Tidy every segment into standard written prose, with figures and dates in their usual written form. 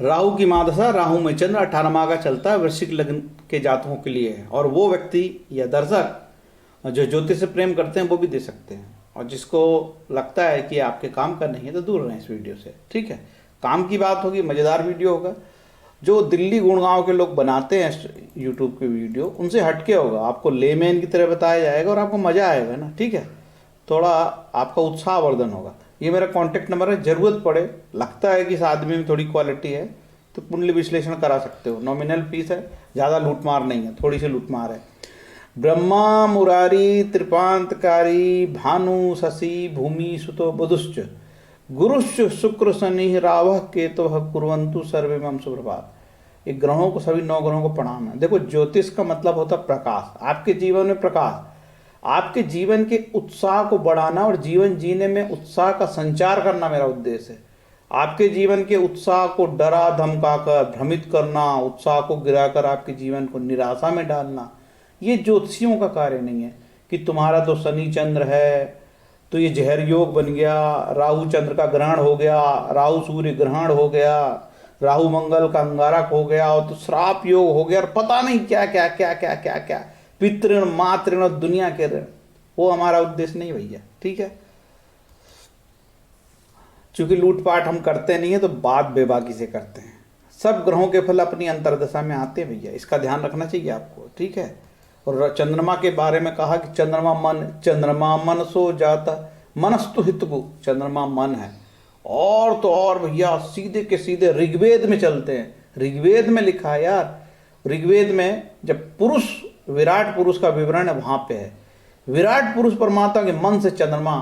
राहु की महादशा राहु में चंद्र 18 माह का चलता है, वृश्चिक लग्न के जातकों के लिए है। और वो व्यक्ति या दर्शक जो ज्योतिष से प्रेम करते हैं वो भी दे सकते हैं, और जिसको लगता है कि आपके काम का नहीं है तो दूर रहें इस वीडियो से। ठीक है, काम की बात होगी, मज़ेदार वीडियो होगा। जो दिल्ली गुड़गांव के लोग बनाते हैं यूट्यूब के वीडियो, उनसे हटके होगा, आपको लेमैन की तरह बताया जाएगा और आपको मज़ा आएगा ना। ठीक है, थोड़ा आपका उत्साहवर्धन होगा। ये मेरा कॉन्टैक्ट नंबर है, ज़रूरत पड़े, लगता है कि इस आदमी में थोड़ी क्वालिटी है तो कुंडली विश्लेषण करा सकते हो। नॉमिनल फीस है, ज़्यादा लूटमार नहीं है, थोड़ी सी लूटमार है। ब्रह्मा मुरारी त्रिपांतकारी भानु शशि भूमि सुतो बुधुश्च गुरुश्च शुक्र शनि रावः केतु कुर्वन्तु सर्वे मम सुप्रभात। ये ग्रहों को, सभी 9 ग्रहों को प्रणाम है। देखो, ज्योतिष का मतलब होता है प्रकाश, आपके जीवन में प्रकाश, आपके जीवन के उत्साह को बढ़ाना और जीवन जीने में उत्साह का संचार करना मेरा उद्देश्य है। आपके जीवन के उत्साह को डरा धमकाकर भ्रमित करना, उत्साह को गिराकर आपके जीवन को निराशा में डालना, ये ज्योतिषियों का कार्य नहीं है। कि तुम्हारा तो शनि चंद्र है तो ये जहर योग बन गया, राहु चंद्र का ग्रहण हो गया, राहु सूर्य ग्रहण हो गया, राहु मंगल का अंगारक हो गया, और तो श्राप योग हो गया, और पता नहीं क्या क्या क्या क्या क्या क्या पितृण मातृण और दुनिया के ऋण। वो हमारा उद्देश्य नहीं भैया। ठीक है, चूंकि लूटपाट हम करते नहीं है तो बात बेबाकी से करते हैं। सब ग्रहों के फल अपनी अंतर्दशा में आते हैं भैया, इसका ध्यान रखना चाहिए आपको। ठीक है, और चंद्रमा के बारे में कहा कि चंद्रमा मनसो जाता मनस्तु हितगु, चंद्रमा मन है। और तो और भैया सीधे के सीधे ऋग्वेद में चलते हैं। ऋग्वेद में लिखा है यार, ऋग्वेद में जब पुरुष, विराट पुरुष का विवरण है वहां पे है, विराट पुरुष परमात्मा के मन से चंद्रमा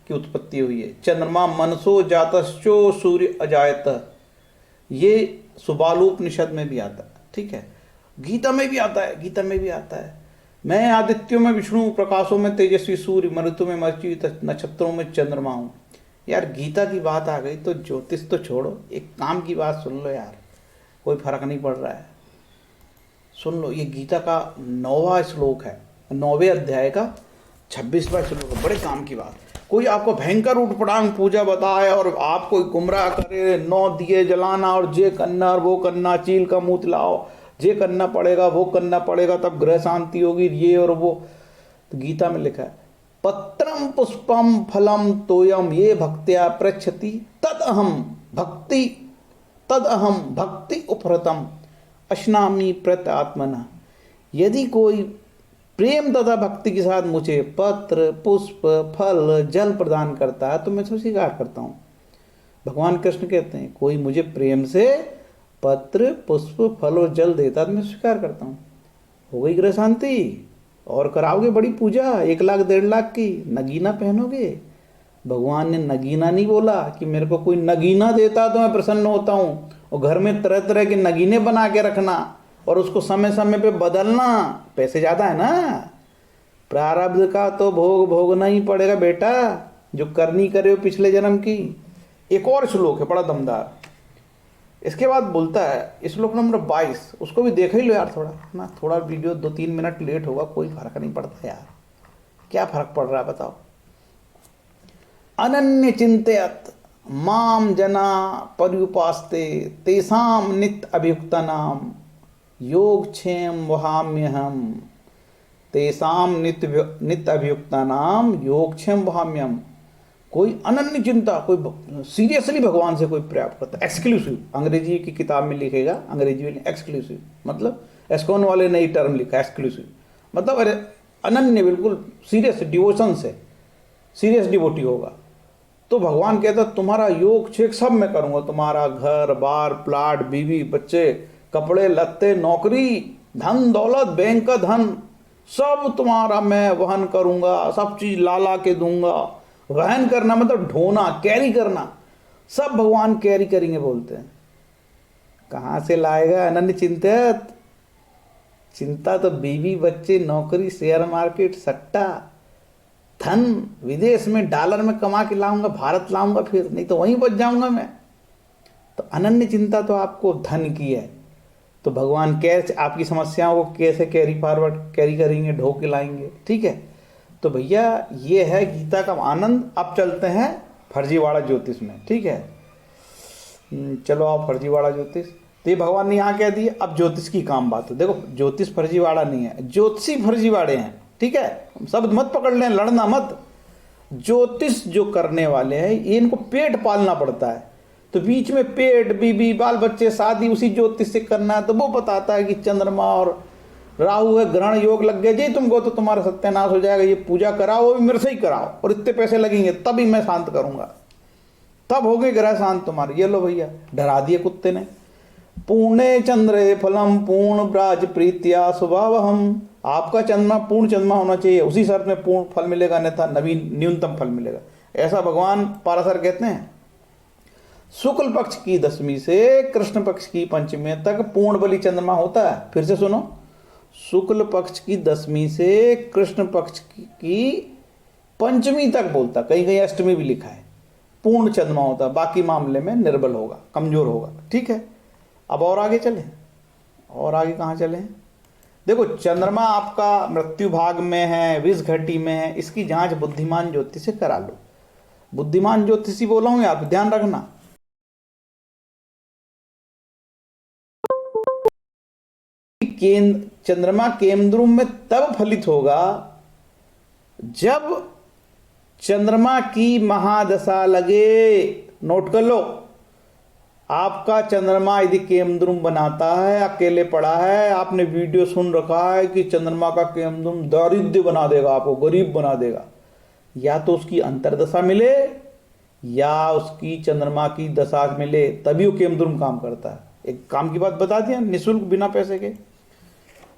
की उत्पत्ति हुई है। चंद्रमा मनसो जातश्चो सूर्य अजायत, ये सुबालोपनिषद में भी आता है। ठीक है, गीता में भी आता है, गीता में भी आता है। मैं आदित्यों में विष्णु, प्रकाशों में तेजस्वी सूर्य, मरुतों में मर्ची, नक्षत्रों में चंद्रमा हूँ। यार गीता की बात आ गई तो ज्योतिष तो छोड़ो, एक काम की बात सुन लो यार, कोई फर्क नहीं पड़ रहा है। सुन लो, ये गीता का 9वां श्लोक है, 9वें अध्याय का 26वां श्लोक है। बड़े काम की बात। कोई आपको भयंकर उठपटांग पूजा बताए और आपको गुमराह करे, 9 दिए जलाना और जे करना और वो करना, चील का मुंह लाओ, जे करना पड़ेगा वो करना पड़ेगा तब ग्रह शांति होगी, ये और वो। तो गीता में लिखा है, पत्रम पुष्पम फलम तोयम ये भक्त्या पृच्छति तद अहम भक्ति उपहृतम अश्नामी प्रत आत्मना। यदि कोई प्रेम तथा भक्ति के साथ मुझे पत्र पुष्प फल जल प्रदान करता है तो मैं उसे स्वीकार करता हूँ। भगवान कृष्ण कहते हैं, कोई मुझे प्रेम से पत्र पुष्प फल और जल देता तो मैं स्वीकार करता हूँ। हो गई ग्रह शांति। और कराओगे बड़ी पूजा 1 लाख 1.5 लाख की, नगीना पहनोगे। भगवान ने नगीना नहीं बोला कि मेरे को कोई नगीना देता तो मैं प्रसन्न होता हूँ, और घर में तरह तरह के नगीने बना के रखना और उसको समय समय पे बदलना, पैसे ज़्यादा है ना। प्रारब्ध का तो भोग भोगना ही पड़ेगा बेटा, जो करनी करे हो पिछले जन्म की। एक और श्लोक है बड़ा दमदार, इसके बाद बोलता है श्लोक नंबर 22, उसको भी देख ही लो यार थोड़ा ना। थोड़ा वीडियो 2-3 मिनट लेट होगा, कोई फर्क नहीं पड़ता यार, क्या फर्क पड़ रहा है बताओ। अनन्य चिंतयत माम जना पर्युपास्ते तेषाम नित्य अभियुक्तानाम योगक्षेम वहाम्यहम, तेषाम नित्य अभियुक्तानाम योगक्षेम वहाम्यहम। कोई अनन्य चिंता, कोई सीरियसली भगवान से कोई प्रयास करता है, एक्सक्लूसिव, अंग्रेजी की किताब में लिखेगा, अंग्रेजी में एक्सक्लूसिव मतलब एस्कॉन वाले नई टर्म लिखा, एक्सक्लूसिव मतलब अरे अनन्य, बिल्कुल सीरियस डिवोशन से, सीरियस डिवोटी होगा। तो भगवान कहता तुम्हारा योग छेक सब मैं करूँगा, तुम्हारा घर बार प्लाट बीवी बच्चे कपड़े लत्ते नौकरी धन दौलत बैंक का धन सब तुम्हारा मैं वहन करूँगा, सब चीज़ ला ला के दूंगा। वहन करना मतलब ढोना, कैरी करना, सब भगवान कैरी करेंगे बोलते हैं। कहाँ से लाएगा अनन्य चिंतित? चिंता तो बीवी बच्चे नौकरी शेयर मार्केट सट्टा धन, विदेश में डॉलर में कमा के लाऊंगा, भारत लाऊंगा, फिर नहीं तो वहीं बच जाऊंगा मैं। तो अनन्य चिंता तो आपको धन की है। तो भगवान कैसे आपकी समस्याओं को कैसे कैरी करेंगे, ढो के लाएंगे। ठीक है, तो भैया ये है गीता का आनंद। अब चलते हैं फर्जीवाड़ा ज्योतिष में। ठीक है, चलो आओ फर्जीवाड़ा ज्योतिष। तो ये भगवान ने यहाँ कह दिया। अब ज्योतिष की काम बात है। देखो ज्योतिष फर्जीवाड़ा नहीं है, ज्योतिषी फर्जीवाड़े हैं, ठीक है। शब्द मत पकड़ लें, लड़ना मत। ज्योतिष जो करने वाले हैं ये इनको पेट पालना पड़ता है, तो बीच में पेट, बीबी, बाल बच्चे, शादी उसी ज्योतिष से करना है। तो वो बताता है कि चंद्रमा और राहु है, ग्रहण योग लग गया जी तुमको, तो तुम्हारा सत्यानाश हो जाएगा, ये पूजा कराओ, वो भी मेरे से ही कराओ, और इतने पैसे लगेंगे तभी मैं शांत करूंगा, तब हो गए ग्रह शांत तुम्हारे। ये लो भैया, डरा दिए कुत्ते ने। पूर्णे चंद्रे फलम पूर्ण ब्राज प्रीत्या स्वभावहम। आपका चंद्रमा पूर्ण चंद्रमा होना चाहिए, उसी शर्त में पूर्ण फल मिलेगा, अन्यथा नवीन न्यूनतम फल मिलेगा, ऐसा भगवान पाराशर कहते हैं। शुक्ल पक्ष की 10वीं से कृष्ण पक्ष की 5वीं तक पूर्ण बली चंद्रमा होता है। फिर से सुनो, शुक्ल पक्ष की 10वीं से कृष्ण पक्ष की 5वीं तक बोलता, कहीं कहीं अष्टमी भी लिखा है, पूर्ण चंद्रमा होता, बाकी मामले में निर्बल होगा, कमजोर होगा, ठीक है। अब और आगे चले, और आगे कहाँ चले? देखो चंद्रमा आपका मृत्यु भाग में है, विष घटी में है, इसकी जांच बुद्धिमान ज्योतिष से करा लो। बुद्धिमान ज्योतिषी बोला हूं आप ध्यान रखना। चंद्रमा केंद्रुम में तब फलित होगा जब चंद्रमा की महादशा लगे। नोट कर लो, आपका चंद्रमा यदि केमद्रुम बनाता है, अकेले पड़ा है, आपने वीडियो सुन रखा है कि चंद्रमा का केमद्रुम दारिद्र्य बना देगा, आपको गरीब बना देगा, या तो उसकी अंतर्दशा मिले या उसकी चंद्रमा की दशा मिले, तभी वो केमद्रुम काम करता है। एक काम की बात बता दिया निःशुल्क, बिना पैसे के।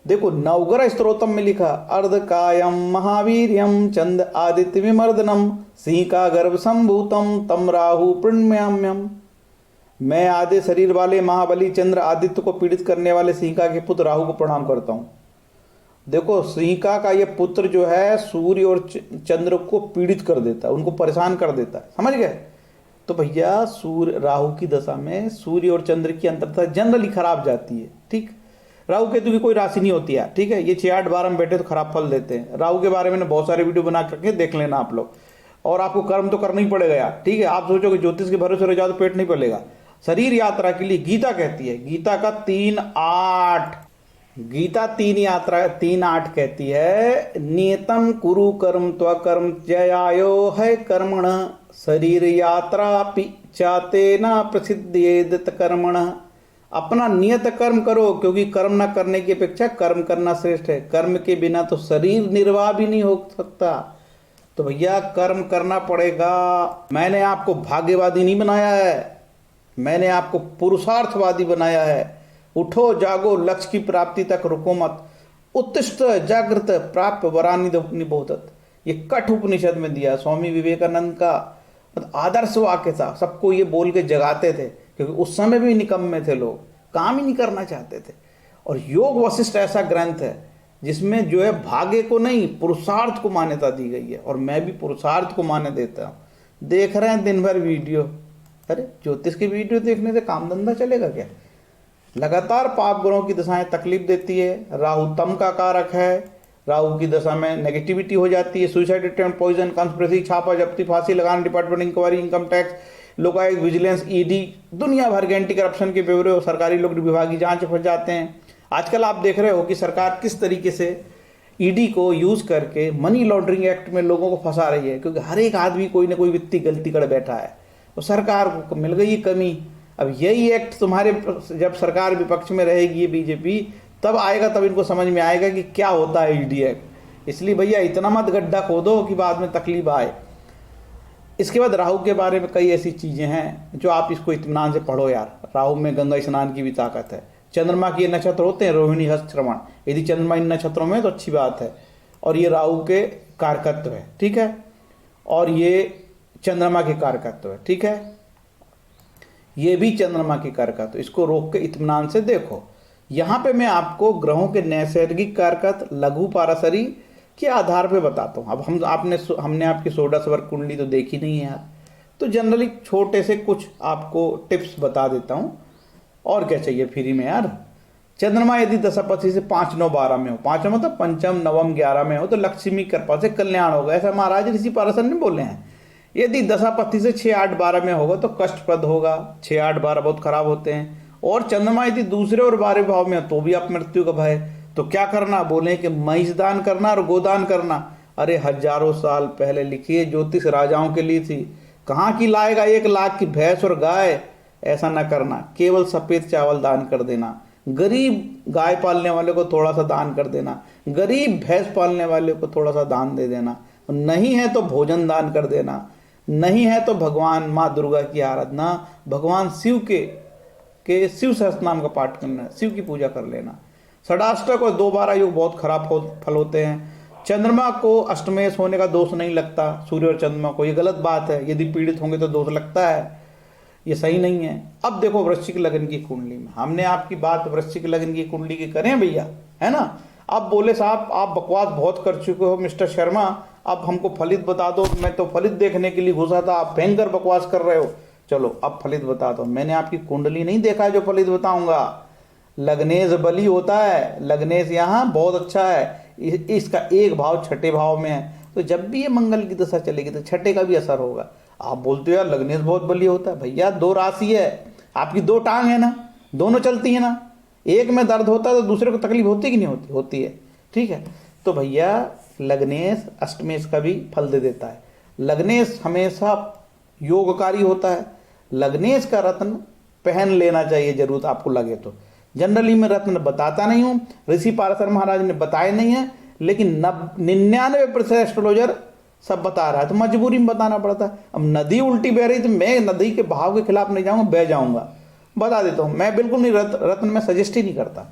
देखो नवग्रह स्तोत्रम में लिखा, अर्धकायम महावीर्यम चंद आदित्य विमर्दनम सिंह का गर्भ संभूतम तम राहु प्रणम्यम। मैं आधे शरीर वाले महाबली चंद्र आदित्य को पीड़ित करने वाले सिंहिका के पुत्र राहु को प्रणाम करता हूं। देखो सिंहिका का ये पुत्र जो है सूर्य और चंद्र को पीड़ित कर देता है, उनको परेशान कर देता है, समझ गए? तो भैया सूर्य राहु की दशा में सूर्य और चंद्र की अंतरदशा जनरली खराब जाती है, ठीक। राहु केतु की कोई राशि नहीं होती है, ठीक है। ये 6 8 12 में बैठे तो खराब फल देते हैं। राहु के बारे में बहुत सारे वीडियो बना करके देख लेना आप लोग, और आपको कर्म तो करना ही पड़ेगा यार, ठीक है। आप सोचो कि ज्योतिष के भरोसे रह जाओ तो पेट नहीं पलेगा। शरीर यात्रा के लिए गीता कहती है, गीता का 3:8, गीता 3:8 कहती है, नियतम कुरु कर्म त्वकर्म जयायो है कर्मण शरीर यात्रा चाते न प्रसिद्धेत कर्मण। अपना नियत कर्म करो, क्योंकि कर्म न करने की अपेक्षा कर्म करना श्रेष्ठ है। कर्म के बिना तो शरीर निर्वाह भी नहीं हो सकता, तो भैया कर्म करना पड़ेगा। मैंने आपको भाग्यवादी नहीं बनाया है, मैंने आपको पुरुषार्थवादी बनाया है। उठो जागो, लक्ष्य की प्राप्ति तक रुको मत। उत्तिष्ठ जागृत प्राप्त वरानि निबोधत, ये कठ उपनिषद में दिया। स्वामी विवेकानंद का मतलब आदर्श वाक्य था, सबको ये बोल के जगाते थे, क्योंकि उस समय भी निकम्मे थे लोग, काम ही नहीं करना चाहते थे। और योग वशिष्ठ ऐसा ग्रंथ है जिसमें जो है भाग्य को नहीं पुरुषार्थ को मान्यता दी गई है, और मैं भी पुरुषार्थ को मान्य देता हूँ। देख रहे हैं दिन भर वीडियो, अरे ज्योतिष की वीडियो देखने से काम धंधा चलेगा क्या? लगातार पाप ग्रहों की दशाएं तकलीफ देती है। राहु तम का कारक है, राहु की दशा में नेगेटिविटी हो जाती है, सुसाइड अटेम्प्ट, पॉइजन, कंस्पिरेसी, छापा जब्ती, फांसी लगाना, department inquiry, income tax, Lokayukta, vigilance, ED, दुनिया भर के एंटी करप्शन के ब्यूरो, सरकारी लोग विभागीय जांच फंस जाते हैं। आजकल आप देख रहे हो कि सरकार किस तरीके से ईडी को यूज करके मनी लॉन्ड्रिंग एक्ट में लोगों को फंसा रही है, क्योंकि हर एक आदमी कोई ना कोई वित्तीय गलती कर बैठा है, तो सरकार को मिल गई कमी। अब यही एक्ट तुम्हारे, जब सरकार विपक्ष में रहेगी बीजेपी, तब आएगा, तब इनको समझ में आएगा कि क्या होता है ईडी एक्ट। इसलिए भैया इतना मत गड्ढा खोदो कि बाद में तकलीफ आए। इसके बाद राहु के बारे में कई ऐसी चीजें हैं जो आप इसको इत्मीनान से पढ़ो यार। राहु में गंगा स्नान की भी ताकत है। चंद्रमा के नक्षत्र होते हैं रोहिणी, हस्त, श्रवण, यदि चंद्रमा इन नक्षत्रों में तो अच्छी बात है, और ये राहु के कारकत्व है, ठीक है, और ये चंद्रमा के कारकत्व है, ठीक है, ये भी चंद्रमा की कारकत्व। इसको रोक के इत्मीनान से देखो। यहां पे मैं आपको ग्रहों के नैसर्गिक कारकत्व लघु पाराशरी के आधार पे बताता हूं। अब हमने आपकी 16 स्वर कुंडली तो देखी नहीं है यार, तो जनरली छोटे से कुछ आपको टिप्स बता देता हूं, और क्या चाहिए फ्री में यार। चंद्रमा यदि दशापति से 5 9 12 में हो, 5 मतलब पंचम, नवम, 11 में हो, तो लक्ष्मी कृपा से कल्याण होगा, ऐसा महाराज ऋषि पाराशर ने बोले हैं। यदि दशापति से 6 8 12 में होगा तो कष्टप्रद होगा, 6 8 12 बहुत खराब होते हैं। और चंद्रमा यदि दूसरे और 12वें भाव में हो तो भी आप मृत्यु का भय। तो क्या करना, बोले कि महिष दान करना और गोदान करना। अरे हजारों साल पहले लिखी है, ज्योतिष राजाओं के लिए थी। कहाँ की लाएगा 1 लाख की भैंस और गाय, ऐसा ना करना। केवल सफेद चावल दान कर देना, गरीब गाय पालने वाले को थोड़ा सा दान कर देना, गरीब भैंस पालने वाले को थोड़ा सा दान दे देना। नहीं है तो भोजन दान कर देना, नहीं है तो भगवान माँ दुर्गा की आराधना, भगवान शिव के शिव सहस्त्र नाम का पाठ करना, शिव की पूजा कर लेना। षडाष्टक और 2 12 योग बहुत खराब फल होते हैं। चंद्रमा को अष्टमेश होने का दोष नहीं लगता सूर्य और चंद्रमा को, ये गलत बात है। यदि पीड़ित होंगे तो दोष लगता है, ये सही नहीं है। अब देखो वृश्चिक लग्न की कुंडली में, हमने आपकी बात वृश्चिक लग्न की कुंडली की करें भैया, है ना। अब बोले साहब आप बकवास बहुत कर चुके हो मिस्टर शर्मा, अब हमको फलित बता दो। मैं तो फलित देखने के लिए घुसा था, आप भयंकर बकवास कर रहे हो। चलो अब फलित बता दो। मैंने आपकी कुंडली नहीं देखा है जो फलित बताऊंगा। लग्नेश बली होता है, लग्नेश यहाँ बहुत अच्छा है, इसका 1 भाव 6ठे भाव में है। तो जब भी ये मंगल की दशा चलेगी तो 6ठे का भी असर होगा। आप बोलते हो यार लग्नेश बहुत बली होता है, भैया 2 राशि है, आपकी 2 टांग है ना, दोनों चलती है ना। एक में दर्द होता है तो दूसरे को तकलीफ होती कि नहीं होती, होती है। ठीक है, तो भैया लग्नेश अष्टमेश का भी फल दे देता है। लग्नेश हमेशा योगकारी होता है। लग्नेश का रत्न पहन लेना चाहिए जरूरत आपको लगे तो। जनरली मैं रत्न बताता नहीं हूँ, ऋषि पाराशर महाराज ने बताए नहीं है, लेकिन 99% एस्ट्रोलॉजर सब बता रहा है, तो मजबूरी में बताना पड़ता है। अब नदी उल्टी बह रही तो मैं नदी के बहाव के खिलाफ नहीं जाऊंगा, बह जाऊंगा। बता देता हूँ, मैं बिल्कुल नहीं रत्न में सजेस्ट ही नहीं करता।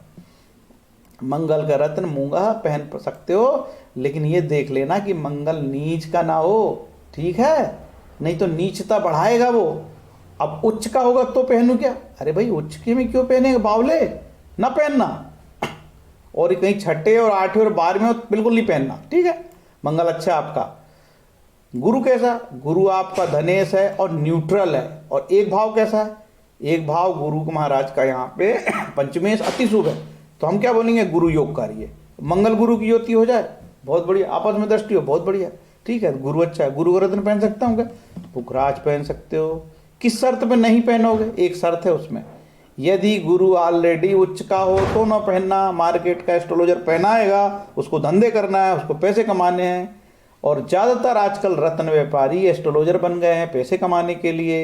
मंगल का रत्न मूंगा पहन सकते हो, लेकिन ये देख लेना कि मंगल नीच का ना हो, ठीक है, नहीं तो नीचता बढ़ाएगा वो। अब उच्च का होगा तो पहनूं क्या? अरे भाई उच्च के में क्यों पहनेगा बावले, ना पहनना। और कहीं 6ठे और 8वें और 12वें हो बिल्कुल नहीं पहनना, ठीक है। मंगल अच्छा आपका। गुरु कैसा? गुरु आपका धनेश है और न्यूट्रल है। और 1 भाव कैसा है? 1 भाव गुरु महाराज का यहाँ पे पंचमेश अति शुभ है, तो हम क्या बोलेंगे, गुरु योगकारी है। मंगल गुरु की ज्योति हो जाए, बहुत बढ़िया, आपस में दृष्टि हो, बहुत बढ़िया, ठीक है। गुरु अच्छा है, गुरु का रत्न पहन सकता हूँ क्या? पुखराज पहन सकते हो। किस शर्त पे नहीं पहनोगे? एक शर्त है उसमें, यदि गुरु ऑलरेडी उच्च का हो तो ना पहनना। मार्केट का एस्ट्रोलॉजर पहनाएगा, उसको धंधे करना है, उसको पैसे कमाने हैं। और ज़्यादातर आजकल रत्न व्यापारी एस्ट्रोलॉजर बन गए हैं पैसे कमाने के लिए।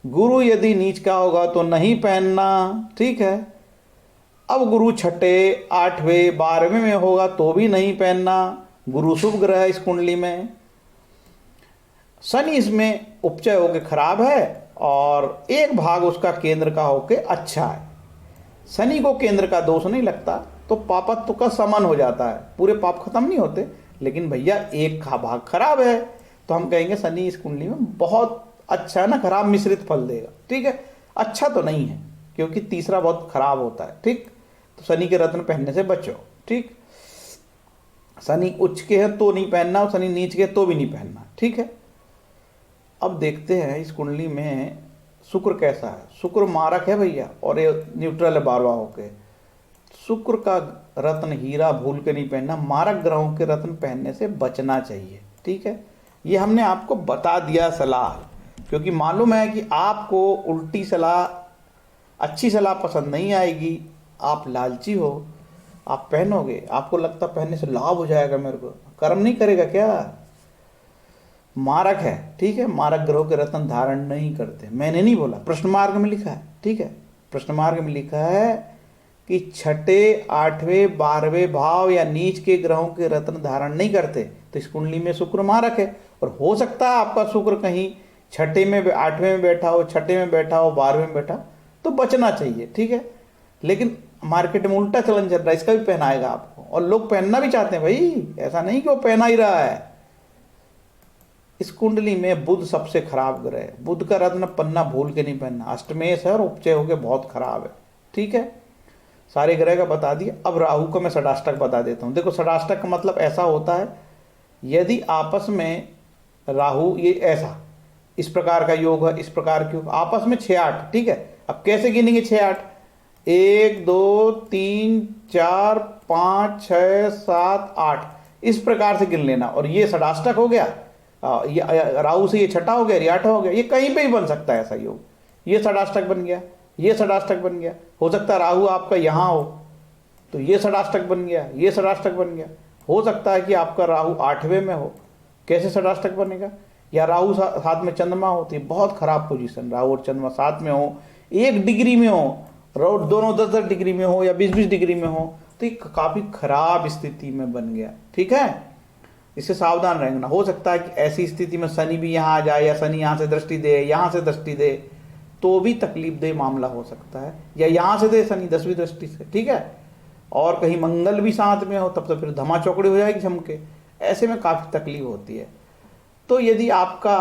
गुरु यदि नीच का होगा तो नहीं पहनना, ठीक है। अब गुरु 6ठे 8वें 12वें में होगा तो भी नहीं पहनना। गुरु शुभ ग्रह है इस कुंडली में। शनि इसमें उपचय होके खराब है और 1 भाग उसका केंद्र का होके अच्छा है। शनि को केंद्र का दोष नहीं लगता तो पापत्व का समान हो जाता है, पूरे पाप खत्म नहीं होते, लेकिन भैया 1 का भाग खराब है तो हम कहेंगे शनि इस कुंडली में बहुत अच्छा है ना, खराब मिश्रित फल देगा, ठीक है। अच्छा तो नहीं है क्योंकि तीसरा बहुत खराब होता है, ठीक। तो शनि के रत्न पहनने से बचो, ठीक। शनि उच्च के है तो नहीं पहनना और शनि नीच के तो भी नहीं पहनना, ठीक है। अब देखते हैं इस कुंडली में शुक्र कैसा है। शुक्र मारक है भैया और ये न्यूट्रल है 12वां होके। शुक्र का रत्न हीरा भूल के नहीं पहनना, मारक ग्रहों के रत्न पहनने से बचना चाहिए, ठीक है। ये हमने आपको बता दिया सलाह, क्योंकि मालूम है कि आपको उल्टी सलाह, अच्छी सलाह पसंद नहीं आएगी। आप लालची हो, आप पहनोगे, आपको लगता पहनने से लाभ हो जाएगा, मेरे को कर्म नहीं करेगा क्या? मारक है, ठीक है। मारक ग्रहों के रत्न धारण नहीं करते, मैंने नहीं बोला, प्रश्न मार्ग में लिखा है, ठीक है। प्रश्न मार्ग में लिखा है कि 6ठे 8वें 12वें भाव या नीच के ग्रहों के रत्न धारण नहीं करते। तो इस कुंडली में शुक्र मारक है और हो सकता है आपका शुक्र कहीं 6ठे में 8वें में बैठा हो, 6ठे में बैठा हो, 12वें में बैठा, तो बचना चाहिए, ठीक है। लेकिन मार्केट में उल्टा चलन चल रहा है, इसका भी पहनाएगा आपको, और लोग पहनना भी चाहते हैं भाई, ऐसा नहीं कि वो पहना ही रहा है। इस कुंडली में बुध सबसे खराब ग्रह है। बुध का रत्न पन्ना भूल के नहीं पहनना, अष्टमेश है और उपचय होके बहुत खराब है, ठीक है। सारे ग्रह का बता दिया। अब राहु का मैं षडाष्टक बता देता हूँ। देखो षडाष्टक का मतलब ऐसा होता है, यदि आपस में राहु ये ऐसा इस प्रकार का योग है, इस प्रकार के योग आपस में 6 8, ठीक है। अब कैसे गिनेंगे 6 8? 1 2 3 4 5 6 7 8 इस प्रकार से गिन लेना, और ये षडाष्टक हो गया। ये राहु से ये छठा हो गया, ये आठा हो गया, ये कहीं पे ही बन सकता है ऐसा योग। ये षडाष्टक बन गया, ये षडाष्टक बन गया। हो सकता है राहु आपका यहाँ हो तो ये षडाष्टक बन गया, ये षडाष्टक बन गया। हो सकता है कि आपका राहु 8वें में हो, कैसे षडाष्टक बनेगा? या राहु साथ में चंद्रमा हो तो ये बहुत खराब पोजीशन, राहु और चंद्रमा साथ में हो, 1 डिग्री में हो, राहु दोनों 10-10 डिग्री में हो या 20-20 डिग्री में हो, तो ये काफी खराब स्थिति में बन गया। ठीक है, इससे सावधान रहना। हो सकता है कि ऐसी स्थिति में शनि भी यहाँ आ जाए, या शनि यहाँ से दृष्टि दे, यहाँ से दृष्टि दे, तो भी तकलीफ दे मामला हो सकता है, या यहाँ से दे शनि 10वीं दृष्टि से। ठीक है, और कहीं मंगल भी साथ में हो तब तो फिर धमा चौकड़ी हो जाएगी झमके। ऐसे में काफी तकलीफ होती है। तो यदि आपका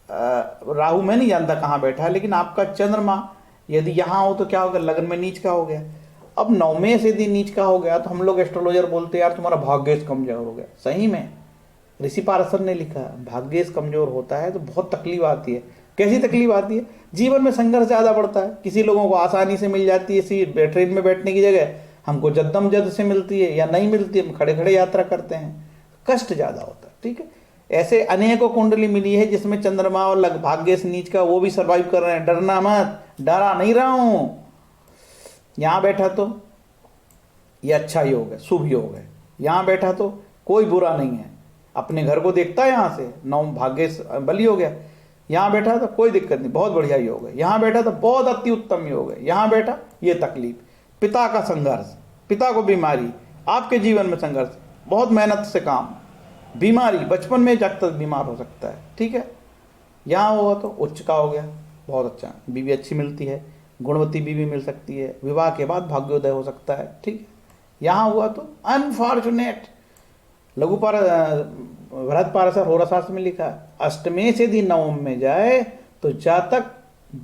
राहु मैं नहीं जानता कहाँ बैठा है, लेकिन आपका चंद्रमा यदि यहाँ हो तो क्या होगा? लग्न में नीच का हो गया। अब 9वें से यदि नीच का हो गया तो हम लोग एस्ट्रोलॉजर बोलते हैं यार तुम्हारा भाग्येश कमजोर हो गया। सही में ऋषि पारसर ने लिखा भाग्येश कमजोर होता है तो बहुत तकलीफ आती है। कैसी तकलीफ आती है? जीवन में संघर्ष ज्यादा बढ़ता है। किसी लोगों को आसानी से मिल जाती है सीट, ट्रेन में बैठने की जगह हमको जद्दम जद से मिलती है या नहीं मिलती, हम खड़े खड़े यात्रा करते हैं, कष्ट ज्यादा होता है। ठीक है, ऐसे अनेकों कुंडली मिली है जिसमें चंद्रमा और भाग्येश नीच का, वो भी सर्वाइव कर रहे हैं। डरना मत, डरा नहीं रहा हूं। यहां बैठा तो ये अच्छा योग है, शुभ योग है। यहां बैठा तो कोई बुरा नहीं है, अपने घर को देखता है। यहां से 9 भाग्येश बलि हो गया, यहां बैठा तो कोई दिक्कत नहीं, बहुत बढ़िया योग है। यहां बैठा तो बहुत अति उत्तम योग है। यहां बैठा ये तकलीफ, पिता का संघर्ष, पिता को बीमारी, आपके जीवन में संघर्ष, बहुत मेहनत से काम, बीमारी, बचपन में जब तक बीमार हो सकता है। ठीक है, यहाँ हुआ तो उच्च का हो गया, बहुत अच्छा, बीवी अच्छी मिलती है, गुणवती बीवी मिल सकती है, विवाह के बाद भाग्योदय हो सकता है। ठीक है, यहाँ हुआ तो अनफॉर्चुनेट, लघु पार भरत पारसर होरा शास्त्र में लिखा है, अष्टमे से यदि नवम में जाए तो जातक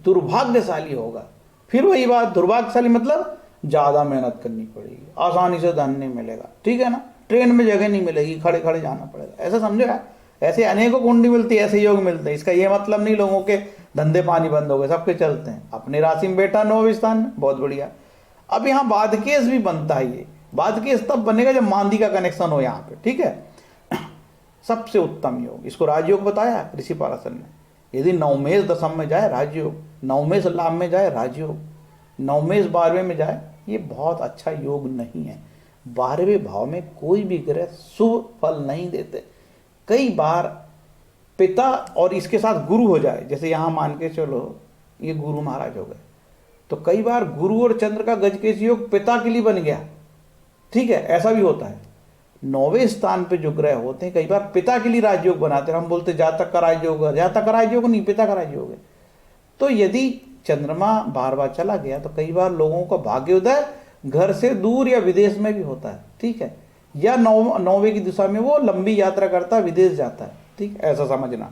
दुर्भाग्यशाली होगा। फिर वही बात, दुर्भाग्यशाली मतलब ज्यादा मेहनत करनी पड़ेगी, आसानी से धन नहीं मिलेगा। ठीक है ना, ट्रेन में जगह नहीं मिलेगी, खड़े खड़े जाना पड़ेगा। ऐसा समझो यार, ऐसे अनेकों कुंडली मिलती है, ऐसे योग मिलते हैं। इसका ये मतलब नहीं लोगों के धंधे पानी बंद हो गए, सबके चलते हैं। अपने राशि में बेटा 9वें स्थान में, बहुत बढ़िया। अब यहाँ बाधकेश भी बनता है। ये बाधकेश तब बनेगा जब मांदी का कनेक्शन हो यहाँ पे। ठीक है, सबसे उत्तम योग, इसको राजयोग बताया ऋषि पाराशर ने। यदि 9वें दशम में जाए राजयोग, 9वें लाभ में जाए राजयोग, 9वें 12वें में जाए, ये बहुत अच्छा योग नहीं है। 12वें भाव में कोई भी ग्रह शुभ फल नहीं देते। कई बार पिता और इसके साथ गुरु हो जाए, जैसे यहां मान के चलो ये गुरु महाराज हो गए, तो कई बार गुरु और चंद्र का गजकेश योग पिता के लिए बन गया। ठीक है, ऐसा भी होता है। 9वें स्थान पे जो ग्रह होते हैं कई बार पिता के लिए राजयोग बनाते हैं। हम बोलते जातक का राजयोग, जातक का राजयोग नहीं, पिता का राजयोग है। तो यदि चंद्रमा बार बार चला गया तो कई बार लोगों का भाग्योदय घर से दूर या विदेश में भी होता है। ठीक है, या 9वें की दिशा में वो लंबी यात्रा करता है, विदेश जाता है। ठीक, ऐसा समझना।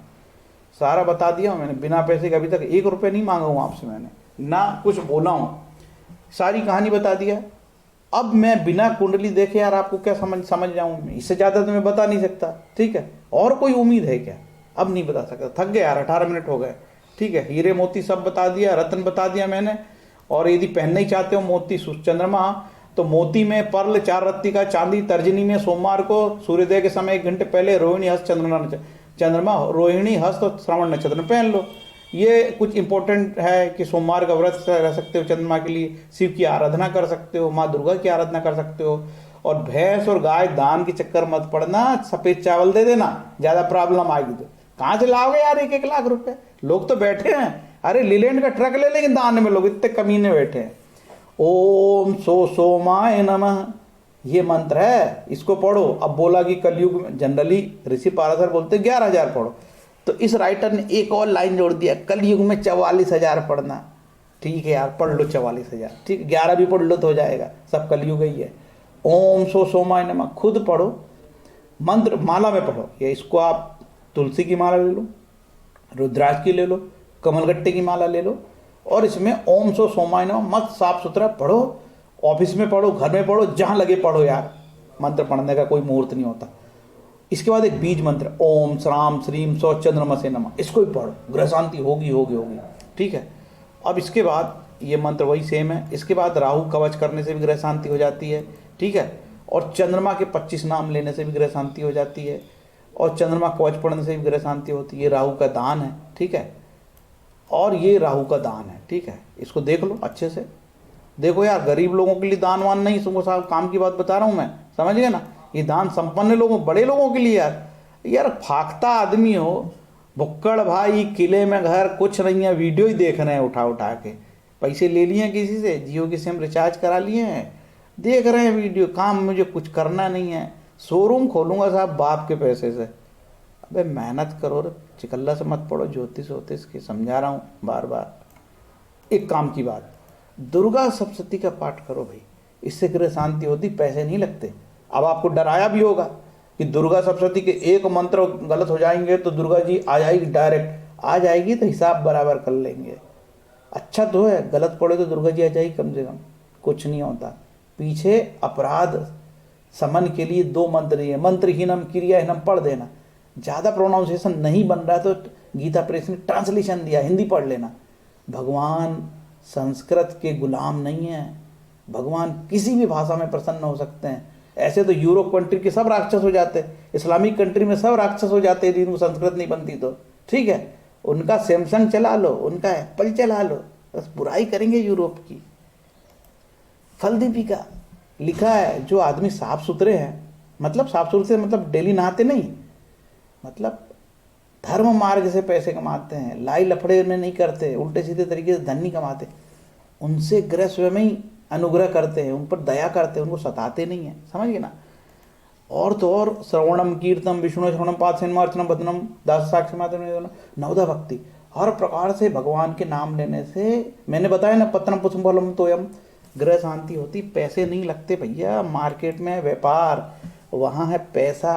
सारा बता दिया मैंने, बिना पैसे के अभी तक 1 रुपये नहीं मांगा हूं आपसे, मैंने ना कुछ बोला हूं, सारी कहानी बता दिया। अब मैं बिना कुंडली देखे यार आपको क्या समझ जाऊं मैं, इससे ज्यादा तो मैं बता नहीं सकता। ठीक है, और कोई उम्मीद है क्या? अब नहीं बता सकता, थक गया यार, 18 मिनट हो गए। ठीक है, हीरे मोती सब बता दिया, रत्न बता दिया मैंने। और यदि पहनना ही चाहते हो मोती चंद्रमा, तो मोती में पर्ल 4 रत्ती का, चांदी तर्जनी में सोमवार को सूर्योदय के समय 1 घंटे पहले रोहिणी हस्त चंद्रमा रोहिणी हस्त और श्रवण नक्षत्र में पहन लो। ये कुछ इंपॉर्टेंट है कि सोमवार का व्रत रह सकते हो चंद्रमा के लिए, शिव की आराधना कर सकते हो, माँ दुर्गा की आराधना कर सकते हो। और भैंस और गाय दान के चक्कर मत पड़ना, सफेद चावल दे देना, ज्यादा प्रॉब्लम आएगी तो। कहाँ से लाओगे यार 1-1 लाख रुपए? लोग तो बैठे हैं, अरे लीलैंड का ट्रक ले लेंगे दान में, लोग इतने कमीने बैठे हैं। ओम सोमाय नमः, ये मंत्र है, इसको पढ़ो। अब बोला कि कलयुग में जनरली ऋषि पाराशर बोलते 11,000 पढ़ो, तो इस राइटर ने एक और लाइन जोड़ दिया, कलयुग में 44,000 पढ़ना। ठीक है यार, पढ़ लो 44,000, ठीक, 11 भी पढ़ लो तो हो जाएगा, सब कलयुग ही है। ओम सोमाय नमः खुद पढ़ो, मंत्र माला में पढ़ो। ये इसको आप तुलसी की माला ले लो, रुद्राक्ष की ले लो, कमलगट्टे की माला ले लो, और इसमें ओम सोमाय नमः मत साफ सुथरा पढ़ो। ऑफिस में पढ़ो, घर में पढ़ो, जहां लगे पढ़ो यार, मंत्र पढ़ने का कोई मुहूर्त नहीं होता। इसके बाद एक बीज मंत्र, ओम श्राम श्रीम सौ चंद्रमसे नमः, इसको भी पढ़ो, ग्रह शांति होगी होगी होगी। ठीक है, अब इसके बाद ये मंत्र वही सेम है। इसके बाद राहु कवच करने से भी ग्रह शांति हो जाती है। ठीक है, और चंद्रमा के 25 नाम लेने से भी ग्रह शांति हो जाती है। और चंद्रमा कवच पढ़ने से भी ग्रह शांति होती है। ये राहु का दान है, ठीक है, और ये राहु का दान है, ठीक है, इसको देख लो अच्छे से। देखो यार, गरीब लोगों के लिए दान वान नहीं, तुमको साहब काम की बात बता रहा हूँ मैं, समझ गए ना। ये दान संपन्न लोगों, बड़े लोगों के लिए यार। यार फाख्ता आदमी हो, भुक्कड़ भाई, किले में घर, कुछ नहीं है, वीडियो ही देख रहे हैं उठा उठा के, पैसे ले लिए हैं किसी से, जियो की सिम रिचार्ज करा लिए हैं, देख रहे हैं वीडियो, काम मुझे कुछ करना नहीं है, शोरूम खोलूंगा साहब बाप के पैसे से। अबे मेहनत करो रे, चिकल्ला से मत पड़ो ज्योतिष होतिष की, समझा रहा हूँ बार बार। एक काम की बात, दुर्गा सप्तशती का पाठ करो भाई, इससे गृह शांति होती, पैसे नहीं लगते। अब आपको डराया भी होगा कि दुर्गा सप्तशती के एक मंत्र गलत हो जाएंगे तो दुर्गा जी आ जाएगी, डायरेक्ट आ जाएगी तो हिसाब बराबर कर लेंगे। अच्छा तो है, गलत पड़े तो दुर्गा जी आ जाएगी कम से कम, कुछ नहीं होता। पीछे अपराध समन के लिए 2 मंत्र ही है, मंत्रहीनम क्रियाहीनम पढ़ देना। ज़्यादा प्रोनाउंसिएशन नहीं बन रहा तो गीता प्रेस ने ट्रांसलेशन दिया, हिंदी पढ़ लेना। भगवान संस्कृत के गुलाम नहीं है, भगवान किसी भी भाषा में प्रसन्न हो सकते हैं। ऐसे तो यूरोप कंट्री के सब राक्षस हो जाते, इस्लामिक कंट्री में सब राक्षस हो जाते यदि उनको संस्कृत नहीं बनती तो, ठीक है। उनका सैमसंग चला लो, उनका एप्पल चला लो, बस बुराई करेंगे यूरोप की। फलदीपिका लिखा है, जो आदमी साफ सुथरे हैं, मतलब साफ सुथरे मतलब डेली नहाते नहीं, मतलब धर्म मार्ग से पैसे कमाते हैं, लाई लफड़े में नहीं करते, उल्टे सीधे तरीके से धन नहीं कमाते, उनसे ग्रह स्वयं ही अनुग्रह करते हैं, उन पर दया करते हैं, उनको सताते नहीं हैं, समझ गए ना। और तो और श्रवणम कीर्तम विष्णु श्रवणम पाठसेनमार्चनम भजनम दास साक्षी मात्र नवदा भक्ति, हर प्रकार से भगवान के नाम लेने से, मैंने बताया ना, पत्रम पुष्पम तोयम, ग्रह शांति होती, पैसे नहीं लगते भैया। मार्केट में व्यापार, वहाँ है पैसा।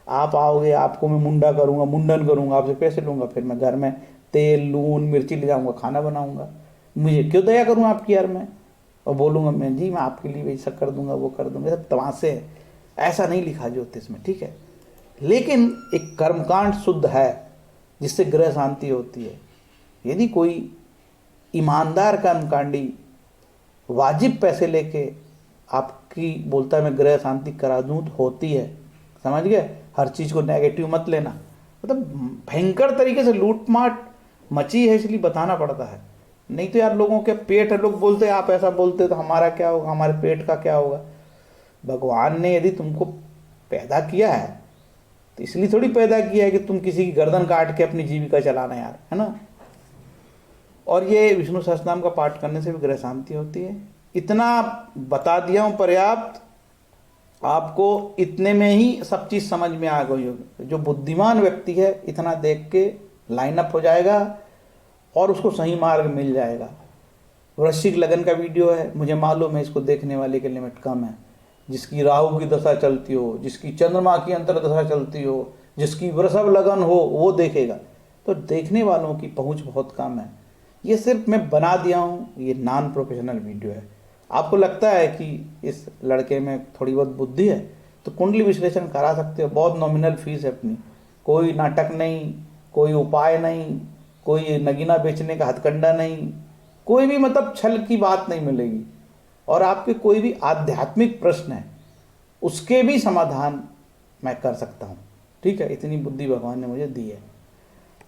आप आओगे, आपको मैं मुंडा करूँगा, मुंडन करूँगा, आपसे पैसे लूँगा, फिर मैं घर में तेल लून मिर्ची ले जाऊँगा, खाना बनाऊँगा। मुझे क्यों दया करूँ आपकी यार मैं, और बोलूँगा मैं जी मैं आपके लिए वैसा कर दूँगा, वो कर दूँगा, सब तमाशे है। ऐसा नहीं लिखा ज्योतिष में, ठीक है। लेकिन एक कर्मकांड शुद्ध है जिससे ग्रह शांति होती है। यदि कोई ईमानदार कर्मकांडी वाजिब पैसे लेके आपकी बोलता है मैं ग्रह शांति करा दूँ तो होती है, समझ गए। हर चीज़ को नेगेटिव मत लेना, मतलब भयंकर तरीके से लूट माट मची है इसलिए बताना पड़ता है। नहीं तो यार लोगों के पेट है, लोग बोलते हैं आप ऐसा बोलते तो हमारा क्या होगा, हमारे पेट का क्या होगा। भगवान ने यदि तुमको पैदा किया है तो इसलिए थोड़ी पैदा किया है कि तुम किसी की गर्दन काट के अपनी जीविका चलाना यार, है ना। और ये विष्णु सहस्त्रनाम का पाठ करने से भी ग्रह शांति होती है। इतना बता दिया हूँ पर्याप्त, आपको इतने में ही सब चीज़ समझ में आ गई होगी। जो बुद्धिमान व्यक्ति है इतना देख के लाइन अप हो जाएगा और उसको सही मार्ग मिल जाएगा। वृश्चिक लगन का वीडियो है, मुझे मालूम है इसको देखने वाले की लिमिट कम है। जिसकी राहु की दशा चलती हो, जिसकी चंद्रमा की अंतर दशा चलती हो, जिसकी वृषभ लगन हो वो देखेगा, तो देखने वालों की पहुंच बहुत कम है। ये सिर्फ मैं बना दिया हूँ, ये नॉन प्रोफेशनल वीडियो है। आपको लगता है कि इस लड़के में थोड़ी बहुत बुद्धि है तो कुंडली विश्लेषण करा सकते हो, बहुत नॉमिनल फीस है अपनी, कोई नाटक नहीं, कोई उपाय नहीं, कोई नगीना बेचने का हथकंडा नहीं, कोई भी मतलब छल की बात नहीं मिलेगी। और आपके कोई भी आध्यात्मिक प्रश्न है उसके भी समाधान मैं कर सकता हूँ, ठीक है। इतनी बुद्धि भगवान ने मुझे दी है।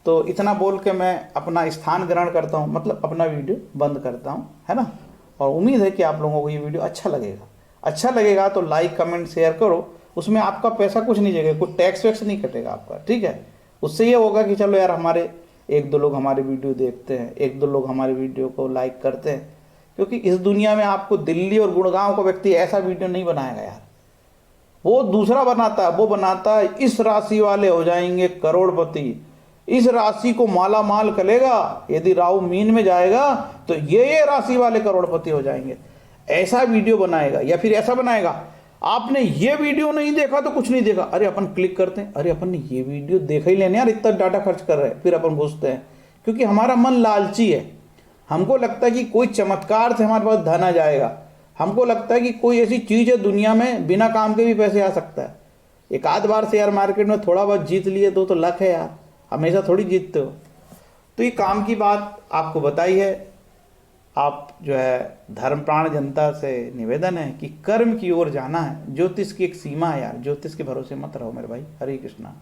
तो इतना बोल के मैं अपना स्थान ग्रहण करता हूँ, मतलब अपना वीडियो बंद करता हूँ, है ना। और उम्मीद है कि आप लोगों को ये वीडियो अच्छा लगेगा। अच्छा लगेगा तो लाइक कमेंट शेयर करो, उसमें आपका पैसा कुछ नहीं जाएगा, कोई टैक्स वैक्स नहीं कटेगा आपका, ठीक है। उससे ये होगा कि चलो यार हमारे 1-2 लोग हमारे वीडियो देखते हैं, 1-2 लोग हमारे वीडियो को लाइक करते हैं। क्योंकि इस दुनिया में आपको दिल्ली और गुड़गांव का व्यक्ति ऐसा वीडियो नहीं बनाएगा यार, वो दूसरा बनाता है। वो बनाता है इस राशि वाले हो जाएंगे करोड़पति, इस राशि को माला माल करेगा, यदि राहु मीन में जाएगा तो ये राशि वाले करोड़पति हो जाएंगे, ऐसा वीडियो बनाएगा। या फिर ऐसा बनाएगा आपने ये वीडियो नहीं देखा तो कुछ नहीं देखा, अरे अपन क्लिक करते हैं, अरे अपन ने ये वीडियो देखा ही लेने यार, इतना डाटा खर्च कर रहे हैं, फिर अपन घुसते हैं। क्योंकि हमारा मन लालची है, हमको लगता है कि कोई चमत्कार से हमारे पास धन आ जाएगा, हमको लगता है कि कोई ऐसी चीज़ है दुनिया में बिना काम के भी पैसे आ सकता है। एक आध बार शेयर मार्केट में थोड़ा बहुत जीत लिए तो लक है यार, हमेशा थोड़ी जीतते हो। तो ये काम की बात आपको बताई है। आप जो है धर्मप्राण जनता से निवेदन है कि कर्म की ओर जाना है, ज्योतिष की एक सीमा है यार, ज्योतिष के भरोसे मत रहो मेरे भाई। हरे कृष्णा।